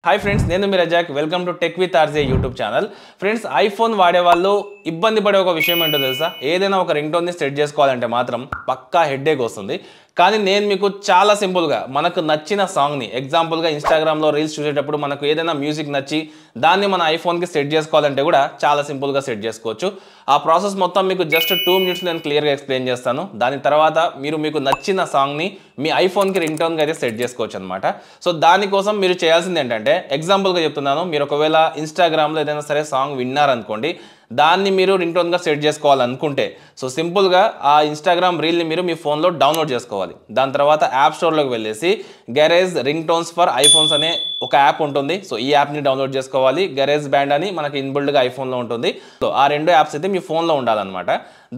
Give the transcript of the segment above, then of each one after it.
Hi friends, నేను మీ Razak welcome to tech with RJ YouTube channel. Friends, iPhone వాడే వాళ్ళు ఇబ్బంది పడే ఒక విషయం ఏంటో తెలుసా? ఏదైనా ఒక రింగ్ టోన్ని సెట్ చేసుకోవాలంటే మాత్రం పక్కా హెడ్ఏక్ వస్తుంది. కానీ నేను మీకు చాలా సింపుల్గా మనకు నచ్చిన సాంగ్ని ఎగ్జాంపుల్గా ఇన్స్టాగ్రామ్లో రీల్స్ చూసేటప్పుడు మనకు ఏదైనా మ్యూజిక్ నచ్చి దాన్ని మన ఐఫోన్కి సెట్ చేసుకోవాలంటే కూడా చాలా సింపుల్గా సెట్ చేసుకోవచ్చు. ఆ ప్రాసెస్ మొత్తం మీకు జస్ట్ 2 minutes నేను క్లియర్గా ఎక్స్ప్లెయిన్ చేస్తాను. దాని తర్వాత మీకు నచ్చిన సాంగ్ని మీ ఐఫోన్కి రింగ్ టోన్గా అయితే సెట్ చేసుకోవచ్చు అనమాట. సో దానికోసం మీరు చేయాల్సింది ఏంటంటే, ఎగ్జాంపుల్గా చెప్తున్నాను, మీరు ఒకవేళ ఇన్స్టాగ్రామ్లో ఏదైనా సరే సాంగ్ విన్నారనుకోండి, దాన్ని మీరు రింగ్ టోన్గా సెట్ చేసుకోవాలనుకుంటే సో సింపుల్గా ఆ ఇన్స్టాగ్రామ్ రీల్ని మీరు మీ ఫోన్లో డౌన్లోడ్ చేసుకోవాలి. దాని తర్వాత యాప్ స్టోర్లోకి వెళ్ళేసి గెరేజ్ రింగ్ టోన్స్ ఫర్ ఐఫోన్స్ అనే ఒక యాప్ ఉంటుంది. సో ఈ యాప్ని డౌన్లోడ్ చేసుకోవాలి. గెరేజ్ బ్యాండ్ అని మనకి ఇన్బిల్డ్గా ఐఫోన్లో ఉంటుంది. సో ఆ 2 యాప్స్ అయితే మీ ఫోన్లో ఉండాలన్నమాట.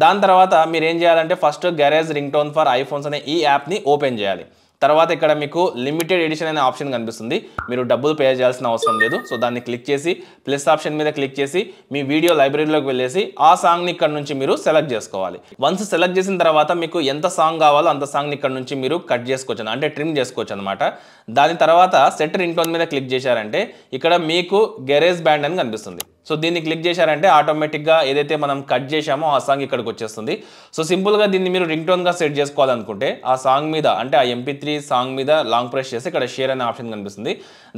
దాని తర్వాత మీరు ఏం చేయాలంటే, first garage ring tone for iPhones అనే ఈ యాప్ని ఓపెన్ చేయాలి. తర్వాత ఇక్కడ మీకు లిమిటెడ్ ఎడిషన్ అనే ఆప్షన్ కనిపిస్తుంది. మీరు డబ్బులు పే చేయాల్సిన అవసరం లేదు. సో దాన్ని క్లిక్ చేసి ప్లస్ ఆప్షన్ మీద క్లిక్ చేసి మీ వీడియో లైబ్రరీలోకి వెళ్ళేసి ఆ సాంగ్ని ఇక్కడ నుంచి మీరు సెలెక్ట్ చేసుకోవాలి. వన్స్ సెలెక్ట్ చేసిన తర్వాత మీకు ఎంత సాంగ్ కావాలో అంత సాంగ్ని ఇక్కడ నుంచి మీరు కట్ చేసుకోవచ్చు, అంటే ట్రిమ్ చేసుకోవచ్చు అనమాట. దాని తర్వాత సెట్ రింగ్ టోన్ మీద క్లిక్ చేశారంటే ఇక్కడ మీకు గెరేజ్ బ్యాండ్ అని కనిపిస్తుంది. సో దీన్ని క్లిక్ చేశారంటే ఆటోమేటిక్గా ఏదైతే మనం కట్ చేశామో ఆ సాంగ్ ఇక్కడికి వచ్చేస్తుంది. సో సింపుల్గా దీన్ని మీరు రింగ్ టోన్గా సెట్ చేసుకోవాలనుకుంటే ఆ సాంగ్ మీద, అంటే ఆ MP3 సాంగ్ మీద లాంగ్ ప్రెస్ చేసి ఇక్కడ షేర్ అనే ఆప్షన్ కనిపిస్తుంది.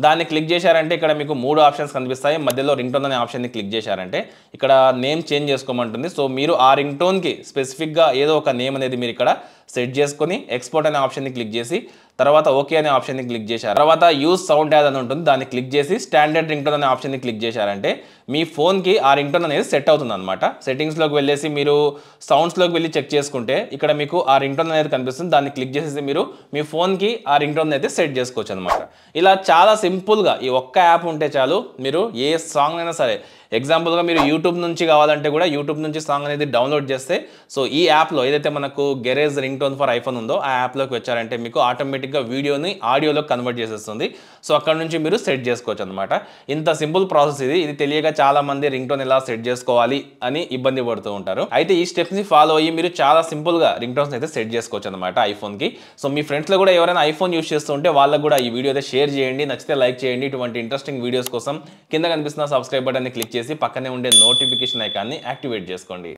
దాన్ని క్లిక్ చేశారంటే ఇక్కడ మీకు 3 ఆప్షన్స్ కనిపిస్తాయి. మధ్యలో రింగ్ టోన్ అనే ఆప్షన్ని క్లిక్ చేశారంటే ఇక్కడ నేమ్ చేంజ్ చేసుకోమంటుంది. సో మీరు ఆ రింగ్ టోన్కి స్పెసిఫిక్గా ఏదో ఒక నేమ్ అనేది మీరు ఇక్కడ సెట్ చేసుకొని ఎక్స్పోర్ట్ అనే ఆప్షన్ని క్లిక్ చేసి తర్వాత ఓకే అనే ఆప్షన్ని క్లిక్ చేశారు. తర్వాత యూజ్ సౌండ్ యాజ్ అని ఉంటుంది, దాన్ని క్లిక్ చేసి స్టాండర్డ్ రింగ్ టోన్ అనే ఆప్షన్ని క్లిక్ చేశారంటే మీ ఫోన్కి ఆ రింగ్ టోన్ అనేది సెట్ అవుతుంది అనమాట. సెట్టింగ్స్లోకి వెళ్ళేసి మీరు సౌండ్స్లోకి వెళ్ళి చెక్ చేసుకుంటే ఇక్కడ మీకు ఆ రింగ్ టోన్ అనేది కనిపిస్తుంది. దాన్ని క్లిక్ చేసేసి మీరు మీ ఫోన్కి ఆ రింగ్ టోన్ అయితే సెట్ చేసుకోవచ్చు అనమాట. ఇలా చాలా సింపుల్గా ఈ ఒక్క యాప్ ఉంటే చాలు, మీరు ఏ సాంగ్ అయినా సరే, ఎగ్జాంపుల్గా మీరు యూట్యూబ్ నుంచి కావాలంటే కూడా యూట్యూబ్ నుంచి సాంగ్ అనేది డౌన్లోడ్ చేస్తే సో ఈ యాప్లో ఏదైతే మనకు గెరేజ్ రింగ్ టోన్ ఫర్ ఐఫోన్ ఉందో ఆ యాప్లోకి వచ్చారంటే మీకు ఆటోమేటిక్గా వీడియోని ఆడియోలో కన్వర్ట్ చేసేస్తుంది. సో అక్కడ నుంచి మీరు సెట్ చేసుకోవచ్చు అనమాట. ఇంత సింపుల్ ప్రాసెస్ ఇది తెలియక చాలా మంది రింగ్ టోన్ ఎలా సెట్ చేసుకోవాలి అని ఇబ్బంది పడుతూ ఉంటారు. అయితే ఈ స్టెప్స్ని ఫాలో అయ్యి మీరు చాలా సింపుల్గా రింగ్ టోన్స్ అయితే సెట్ చేసుకోవచ్చు అనమాట ఐఫోన్కి. సో మీ ఫ్రెండ్స్లో కూడా ఎవరైనా ఐఫోన్ యూస్ చేస్తుంటే వాళ్ళకు కూడా ఈ వీడియో అయితే షేర్ చేయండి. నచ్చితే లైక్ చేయండి. ఇటువంటి ఇంట్రెస్టింగ్ వీడియోస్ కోసం కింద కనిపిస్తున్న సబ్స్క్రైబ్ బటన్ని క్లిక్ చేసి పక్కనే ఉండే నోటిఫికేషన్ ఐకాన్ని యాక్టివేట్ చేసుకోండి.